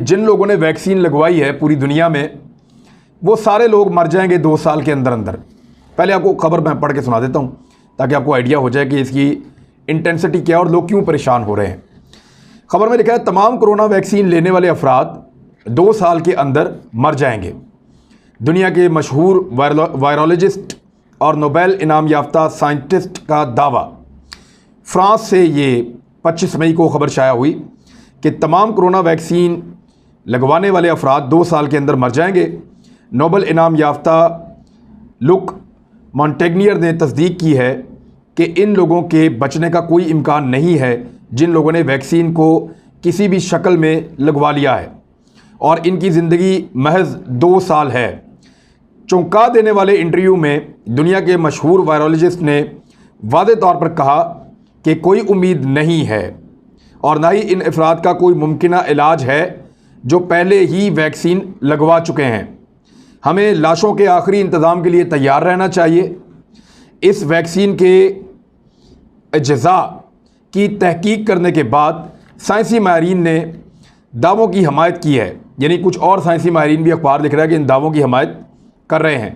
जिन लोगों ने वैक्सीन लगवाई है पूरी दुनिया में, वो सारे लोग मर जाएंगे 2 साल के अंदर अंदर। पहले आपको खबर मैं पढ़ के सुना देता हूँ ताकि आपको आइडिया हो जाए कि इसकी इंटेंसिटी क्या है और लोग क्यों परेशान हो रहे हैं। खबर में लिखा है, तमाम कोरोना वैक्सीन लेने वाले अफराद 2 साल के अंदर मर जाएंगे। दुनिया के मशहूर वायरोलॉजिस्ट और नोबेल इनाम याफ्ता साइंटिस्ट का दावा। फ्रांस से ये 25 मई को खबर शाया हुई कि तमाम कोरोना वैक्सीन लगवाने वाले अफराद 2 साल के अंदर मर जाएंगे। नोबेल इनाम याफ्ता लुक मॉन्टेग्नियर ने तस्दीक की है कि इन लोगों के बचने का कोई इम्कान नहीं है जिन लोगों ने वैक्सीन को किसी भी शक्ल में लगवा लिया है और इनकी ज़िंदगी महज 2 साल है। चौंका देने वाले इंटरव्यू में दुनिया के मशहूर वायरोलॉजिस्ट ने वाज़े तौर पर कहा कि कोई उम्मीद नहीं है और ना ही इन अफराद का कोई मुमकिना इलाज है जो पहले ही वैक्सीन लगवा चुके हैं। हमें लाशों के आखिरी इंतज़ाम के लिए तैयार रहना चाहिए। इस वैक्सीन के अज्जा की तहकीक करने के बाद साइंसी माहिरीन ने दावों की हमायत की है, यानी कुछ और साइंसी माहिरीन भी अखबार लिख रहा है कि इन दावों की हमायत कर रहे हैं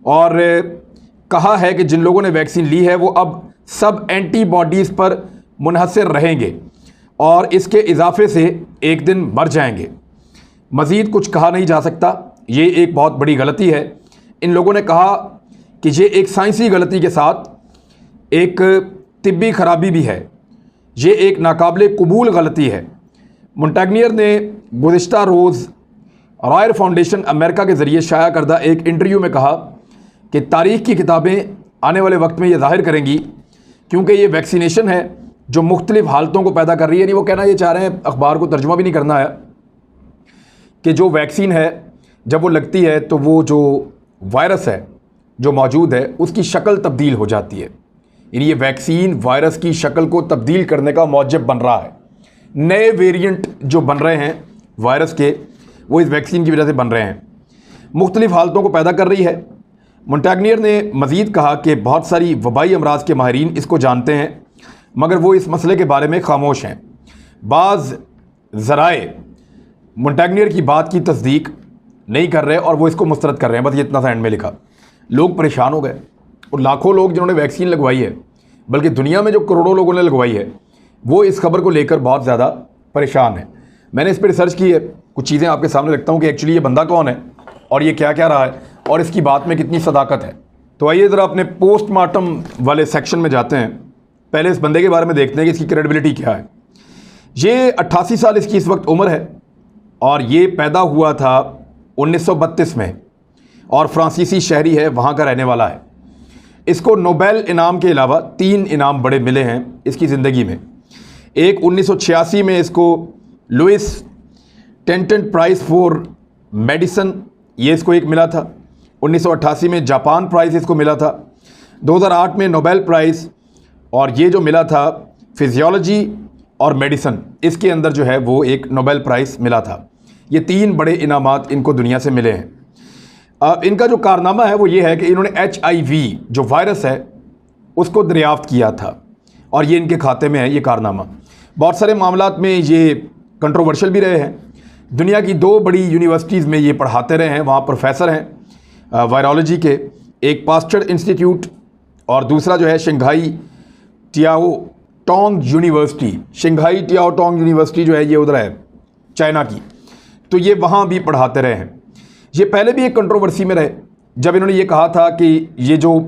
और कहा है कि जिन लोगों ने वैक्सीन ली है वो अब सब एंटीबॉडीज़ पर मुनहसर रहेंगे और इसके इजाफे से एक दिन मर जाएंगे। मज़ीद कुछ कहा नहीं जा सकता। ये एक बहुत बड़ी गलती है। इन लोगों ने कहा कि ये एक साइंसी गलती के साथ एक तिब्बी खराबी भी है। ये एक नाकाबिले कबूल गलती है। मॉन्टेग्नियर ने गुज़िश्ता रोज़ रॉयल फाउंडेशन अमेरिका के ज़रिए शाया करदा एक इंटरव्यू में कहा कि तारीख़ की किताबें आने वाले वक्त में ये ज़ाहिर करेंगी, क्योंकि ये वैक्सीनेशन है जो मुख्तलिफ़ हालतों को पैदा कर रही है। नहीं, वो कहना ये चाह रहे हैं, अखबार को तर्जुमा भी नहीं करना है, कि जो वैक्सीन है जब वो लगती है तो वो जो वायरस है जो मौजूद है उसकी शक्ल तब्दील हो जाती है। यानी ये वैक्सीन वायरस की शक्ल को तब्दील करने का मौजब बन रहा है। नए वेरिएंट जो बन रहे हैं वायरस के, वो इस वैक्सीन की वजह से बन रहे हैं, मुख्तलिफ़ हालतों को पैदा कर रही है। मॉन्टेग्नियर ने मज़ीद कहा कि बहुत सारी वबाई अमराज के माहिरीन इसको जानते हैं मगर वो इस मसले के बारे में खामोश हैं। बाज़ ज़राए मॉन्टेग्नियर की बात की तस्दीक नहीं कर रहे और वो इसको मुस्तरद कर रहे हैं। बस ये इतना सा एंड में लिखा। लोग परेशान हो गए और लाखों लोग जिन्होंने वैक्सीन लगवाई है, बल्कि दुनिया में जो करोड़ों लोगों ने लगवाई है, वो इस खबर को लेकर बहुत ज़्यादा परेशान है। मैंने इस पर रिसर्च की है, कुछ चीज़ें आपके सामने रखता हूँ कि एक्चुअली ये बंदा कौन है और ये क्या क्या रहा है और इसकी बात में कितनी सदाकत है। तो आइए ज़रा अपने पोस्टमार्टम वाले सेक्शन में जाते हैं। पहले इस बंदे के बारे में देखते हैं कि इसकी क्रेडिबिलिटी क्या है। ये 88 साल इसकी इस वक्त उम्र है और ये पैदा हुआ था 1932 में और फ्रांसीसी शहरी है, वहाँ का रहने वाला है। इसको नोबेल इनाम के अलावा 3 इनाम बड़े मिले हैं इसकी ज़िंदगी में। एक 1986 में इसको लुइस टेंटन प्राइज़ फॉर मेडिसन, ये इसको एक मिला था। 1988 में जापान प्राइज़ इसको मिला था। 2008 में नोबेल प्राइज़, और ये जो मिला था फिजियोलॉजी और मेडिसन, इसके अंदर जो है वो एक नोबेल प्राइज़ मिला था। ये 3 बड़े इनामात इनको दुनिया से मिले हैं। इनका जो कारनामा है वो ये है कि इन्होंने HIV जो वायरस है उसको दरियाफ्त किया था और ये इनके खाते में है ये कारनामा। बहुत सारे मामलात में ये कंट्रोवर्शियल भी रहे हैं। दुनिया की 2 बड़ी यूनिवर्सिटीज़ में ये पढ़ाते रहे हैं, वहाँ प्रोफेसर हैं वायरोलॉजी के, एक पास्चर इंस्टीट्यूट और दूसरा जो है Shanghai टियाओ Tong university. Shanghai टियाओ Tong university जो है ये उधर है चाइना की, तो ये वहाँ भी पढ़ाते रहे हैं। ये पहले भी एक कंट्रोवर्सी में रहे जब इन्होंने ये कहा था कि ये जो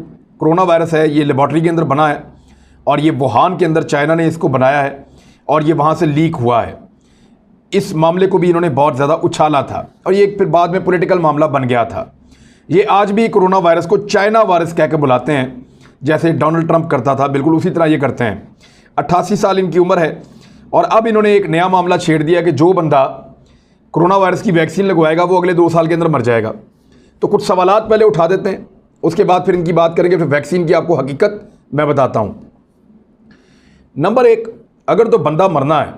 कोरोना वायरस है ये लेबॉर्ट्री के अंदर बना है और ये वुहान के अंदर चाइना ने इसको बनाया है और ये वहाँ से लीक हुआ है। इस मामले को भी इन्होंने बहुत ज़्यादा उछाला था और ये फिर बाद में पॉलिटिकल मामला बन गया था। ये आज भी कोरोना वायरस को चाइना वायरस कह के बुलाते हैं, जैसे डोनाल्ड ट्रंप करता था, बिल्कुल उसी तरह ये करते हैं। 88 साल इनकी उम्र है और अब इन्होंने एक नया मामला छेड़ दिया कि जो बंदा कोरोना वायरस की वैक्सीन लगवाएगा वो अगले 2 साल के अंदर मर जाएगा। तो कुछ सवालात पहले उठा देते हैं, उसके बाद फिर इनकी बात करेंगे, फिर वैक्सीन की आपको हकीकत मैं बताता हूँ। नंबर 1, अगर तो बंदा मरना है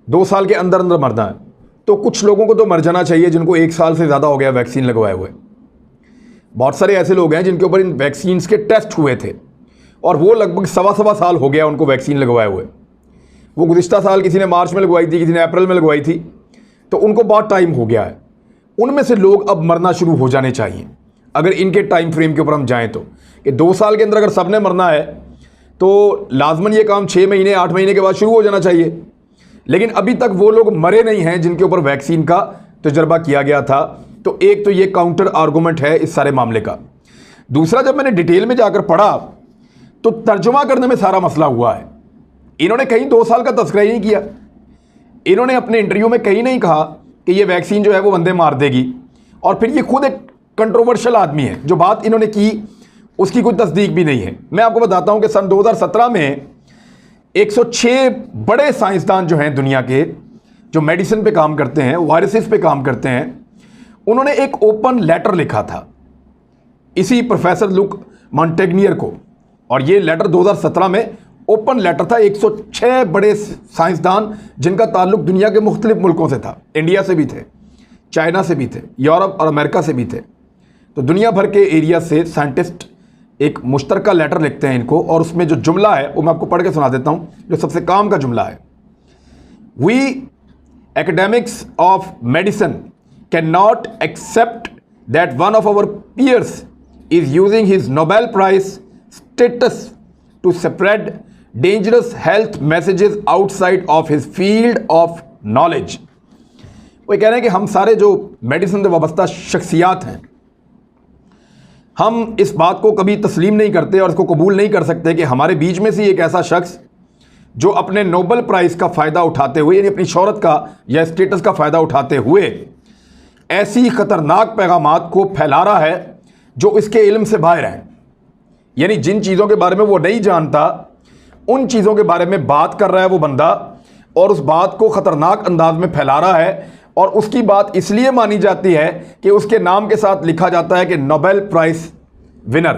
2 साल के अंदर अंदर मरना है तो कुछ लोगों को तो मर जाना चाहिए जिनको 1 साल से ज़्यादा हो गया वैक्सीन लगवाए हुए। बहुत सारे ऐसे लोग हैं जिनके ऊपर इन वैक्सीन्स के टेस्ट हुए थे और वो लगभग 1.25 साल हो गया उनको वैक्सीन लगवाए हुए। वो गुज़िश्ता साल किसी ने मार्च में लगवाई थी, किसी ने अप्रैल में लगवाई थी, तो उनको बहुत टाइम हो गया है, उनमें से लोग अब मरना शुरू हो जाने चाहिए। अगर इनके टाइम फ्रेम के ऊपर हम जाएं तो कि 2 साल के अंदर अगर सबने मरना है तो लाजमन ये काम 6 महीने 8 महीने के बाद शुरू हो जाना चाहिए। लेकिन अभी तक वो लोग मरे नहीं हैं जिनके ऊपर वैक्सीन का तजर्बा किया गया था। तो एक तो ये काउंटर आर्गूमेंट है इस सारे मामले का। दूसरा, जब मैंने डिटेल में जाकर पढ़ा तो तर्जुमा करने में सारा मसला हुआ है। इन्होंने कहीं 2 साल का तस्करा ही नहीं किया। इन्होंने अपने इंटरव्यू में कहीं नहीं कहा कि ये वैक्सीन जो है वो बंदे मार देगी। और फिर ये खुद एक कंट्रोवर्शियल आदमी है, जो बात इन्होंने की उसकी कोई तस्दीक भी नहीं है। मैं आपको बताता हूं कि सन 2017 में 106 बड़े साइंसदान जो हैं दुनिया के, जो मेडिसिन पे काम करते हैं, वायरसेस पे काम करते हैं, उन्होंने एक ओपन लेटर लिखा था इसी प्रोफेसर लुक मॉन्टेग्नियर को। और ये लेटर 2017 में ओपन लेटर था। 106 बड़े साइंसदान जिनका ताल्लुक दुनिया के मुख्तलिफ मुल्कों से था, इंडिया से भी थे, चाइना से भी थे, यूरोप और अमेरिका से भी थे। तो दुनिया भर के एरिया से साइंटिस्ट एक मुश्तरका लेटर लिखते हैं इनको। और उसमें जो जुमला है वो मैं आपको पढ़ के सुना देता हूँ, जो सबसे काम का जुमला है। We academics of medicine cannot accept that one of our peers is using his Nobel Prize status to spread dangerous health messages outside of his field of knowledge। वो कह रहे हैं कि हम सारे जो मेडिसिन से वाबस्ता शख्सियात हैं, हम इस बात को कभी तस्लीम नहीं करते और इसको कबूल नहीं कर सकते कि हमारे बीच में से एक ऐसा शख्स जो अपने नोबेल प्राइज़ का फ़ायदा उठाते हुए, यानी अपनी शोहरत का या स्टेटस का फ़ायदा उठाते हुए ऐसी ख़तरनाक पैगामात को फैला रहा है जो इसके इल्म से बाहर हैं। यानी जिन चीज़ों के बारे में वो नहीं जानता, उन चीज़ों के बारे में बात कर रहा है वो बंदा, और उस बात को ख़तरनाक अंदाज में फैला रहा है। और उसकी बात इसलिए मानी जाती है कि उसके नाम के साथ लिखा जाता है कि नोबेल प्राइज़ विनर,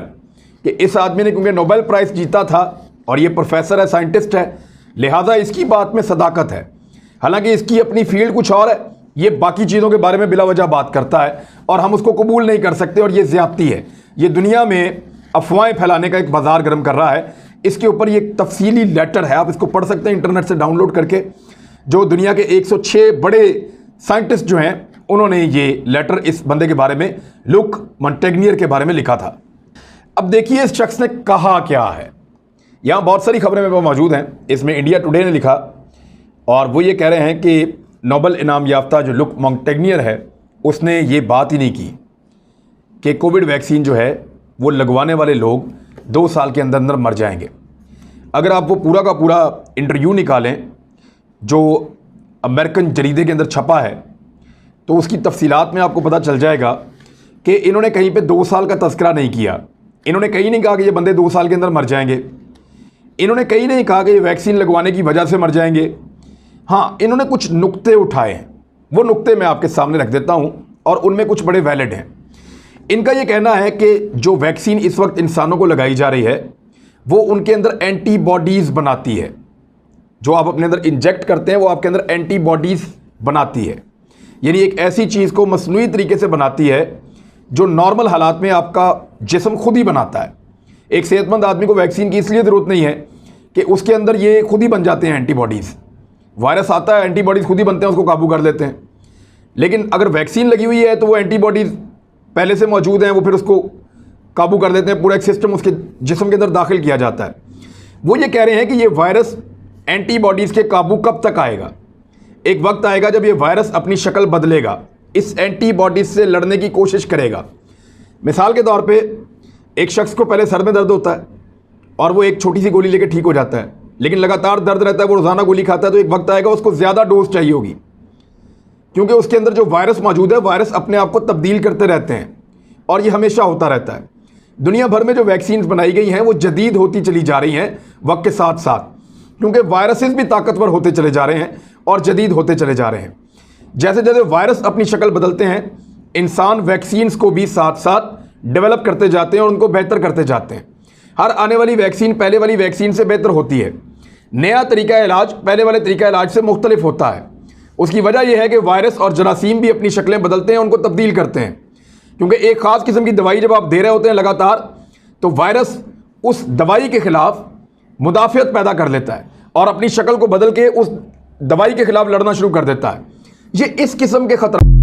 कि इस आदमी ने क्योंकि नोबेल प्राइज़ जीता था और ये प्रोफेसर है, साइंटिस्ट है, लिहाजा इसकी बात में सदाकत है। हालांकि इसकी अपनी फील्ड कुछ और है, ये बाकी चीज़ों के बारे में बिला वजह बात करता है और हम उसको कबूल नहीं कर सकते। और ये ज़्यादती है, ये दुनिया में अफवाहें फैलाने का एक बाजार गर्म कर रहा है। इसके ऊपर ये एक तफसीली लेटर है, आप इसको पढ़ सकते हैं इंटरनेट से डाउनलोड करके, जो दुनिया के 106 बड़े साइंटिस्ट जो हैं उन्होंने ये लेटर इस बंदे के बारे में, लुक मॉन्टेग्नियर के बारे में लिखा था। अब देखिए इस शख्स ने कहा क्या है। यहाँ बहुत सारी खबरें मेरे पास मौजूद हैं। इसमें इंडिया टुडे ने लिखा और वो ये कह रहे हैं कि नोबेल इनाम याफ्ता जो लुक मॉन्टेग्नियर है उसने ये बात ही नहीं की कि कोविड वैक्सीन जो है वो लगवाने वाले लोग 2 साल के अंदर अंदर मर जाएंगे। अगर आप वो पूरा का पूरा इंटरव्यू निकालें जो अमेरिकन जरीदे के अंदर छपा है तो उसकी तफसीलात में आपको पता चल जाएगा कि इन्होंने कहीं पे 2 साल का तस्करा नहीं किया। इन्होंने कहीं नहीं कहा कि ये बंदे 2 साल के अंदर मर जाएंगे। इन्होंने कहीं नहीं कहा कि ये वैक्सीन लगवाने की वजह से मर जाएंगे। हाँ, इन्होंने कुछ नुक्ते उठाए हैं, वो नुक्ते मैं आपके सामने रख देता हूँ और उनमें कुछ बड़े वैलिड हैं। इनका ये कहना है कि जो वैक्सीन इस वक्त इंसानों को लगाई जा रही है वो उनके अंदर एंटीबॉडीज़ बनाती है। जो आप अपने अंदर इंजेक्ट करते हैं वो आपके अंदर एंटीबॉडीज़ बनाती है, यानी एक ऐसी चीज़ को मसनूई तरीके से बनाती है जो नॉर्मल हालात में आपका जिस्म खुद ही बनाता है। एक सेहतमंद आदमी को वैक्सीन की इसलिए ज़रूरत नहीं है कि उसके अंदर ये खुद ही बन जाते हैं एंटीबॉडीज़। वायरस आता है, एंटीबॉडीज़ खुद ही बनते हैं, उसको काबू कर लेते हैं। लेकिन अगर वैक्सीन लगी हुई है तो वो एंटीबॉडीज़ पहले से मौजूद हैं, वो फिर उसको काबू कर देते हैं। पूरा एक सिस्टम उसके जिस्म के अंदर दाखिल किया जाता है। वो ये कह रहे हैं कि ये वायरस एंटीबॉडीज़ के काबू कब तक आएगा। एक वक्त आएगा जब ये वायरस अपनी शक्ल बदलेगा, इस एंटीबॉडीज़ से लड़ने की कोशिश करेगा। मिसाल के तौर पे एक शख्स को पहले सर में दर्द होता है और वो एक छोटी सी गोली लेकर ठीक हो जाता है, लेकिन लगातार दर्द रहता है, वो रोज़ाना गोली खाता है, तो एक वक्त आएगा उसको ज़्यादा डोज चाहिए होगी, क्योंकि उसके अंदर जो वायरस मौजूद है, वायरस अपने आप को तब्दील करते रहते हैं और ये हमेशा होता रहता है। दुनिया भर में जो वैक्सीन बनाई गई हैं वो जदीद होती चली जा रही हैं वक्त के साथ साथ, क्योंकि वायरसेस भी ताकतवर होते चले जा रहे हैं और जदीद होते चले जा रहे हैं। जैसे जैसे वायरस अपनी शक्ल बदलते हैं, इंसान वैक्सीन्स को भी साथ साथ डेवलप करते जाते हैं और उनको बेहतर करते जाते हैं। हर आने वाली वैक्सीन पहले वाली वैक्सीन से बेहतर होती है। नया तरीका इलाज पहले वाले तरीका इलाज से मुख्तलिफ होता है। उसकी वजह यह है कि वायरस और जरासीम भी अपनी शक्लें बदलते हैं, उनको तब्दील करते हैं, क्योंकि एक ख़ास किस्म की दवाई जब आप दे रहे होते हैं लगातार, तो वायरस उस दवाई के ख़िलाफ़ मुदाफ़ियत पैदा कर लेता है और अपनी शक्ल को बदल के उस दवाई के ख़िलाफ़ लड़ना शुरू कर देता है। ये इस किस्म के खतरा